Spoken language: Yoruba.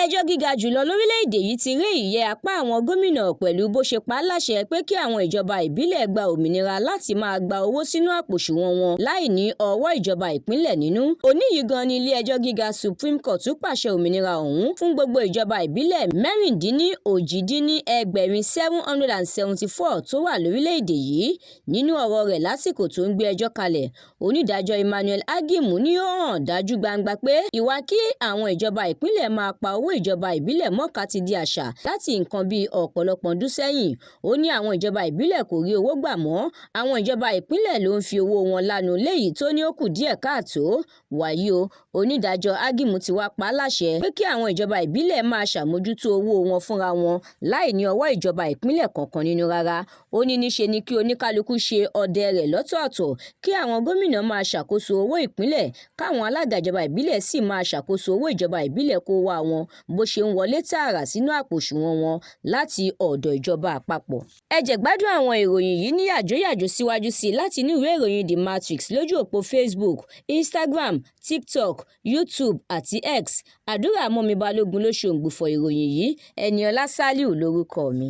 Ilé-ẹjọ́ gíga jùlọ lórílẹ̀-èdè yìí ti ré ìyẹ́ apá àwọn gómìnà pẹ̀lú bó ṣe pa á láṣẹ pé kí àwọn ìjọba ìbílẹ̀ gba òmìnira láti máa gba owó sínú àpòṣùwọ̀n wọn láì ní ọwọ́ ìjọba ìpínlẹ̀ nínú. Òní yìí gan ni Ilé-ẹjọ́ gíga Supreme Court pàṣẹ òmìnira ọ̀hún fún gbogbo ìjọba ìbílẹ̀ mẹ́rìndínlójìdínlẹ́gbẹ̀rin 774 tó wà lórílẹ̀-èdè yìí. Nínú ọ̀rọ̀ rẹ̀ lásìkò tó ń gbé ẹjọ́ kalẹ̀, onídàájọ́ Emmanuel Agimu ní ó hàn dájú gbangba pé ìwà kí àwọn ìjọba ìpínlẹ̀ máa pa owó ìjọba ìbílẹ̀ mọ́ka ti di àṣà láti nǹkan bíi ọ̀pọ̀lọpọ̀ ọdún sẹ́yìn. Ó ní àwọn ìjọba ìbílẹ̀ kò rí owó gbà mọ́, àwọn ìjọba ìpínlẹ̀ ló ń fi owó wọn lánu léyìí tó ní ó kù díẹ̀ káàtó. Wàyí o, onídàájọ́ Agimu ti wá pa á láṣẹ pé kí àwọn ìjọba ìbílẹ̀ máa ṣàmójútó owó wọn fúnra wọn láì ní ọwọ́ ìjọba ìpínlẹ̀ kankan nínú rárá. Ó ní níṣe ni kí oníkálukú ṣe ọdẹ rẹ̀ lọ́tọ̀ọ̀tọ̀, kí àwọn gómìnà máa ṣàkóso owó ìpínlẹ̀, káwọn alága ìjọba ìbílẹ̀ sì máa ṣàkóso owó ìjọba ìbílẹ̀ kó wá wọn bó ṣe ń wọlé tààrà sínú àpòṣùwọ̀n wọn láti ọ̀dọ̀ ìjọba àpapọ̀. Ẹ jẹ́ gbádùn àwọn ìròyìn yìí ní yàjóyàjó síwájú sí láti inú ìwé ìròyìn The Matrix lójú òpó Facebook, Instagram, TikTok, YouTube àti X. Àdúrà mọ́mi balógun ló ṣòǹgbùfọ̀ ìròyìn yìí. Ẹniọlá Sálíù lórúkọ mi.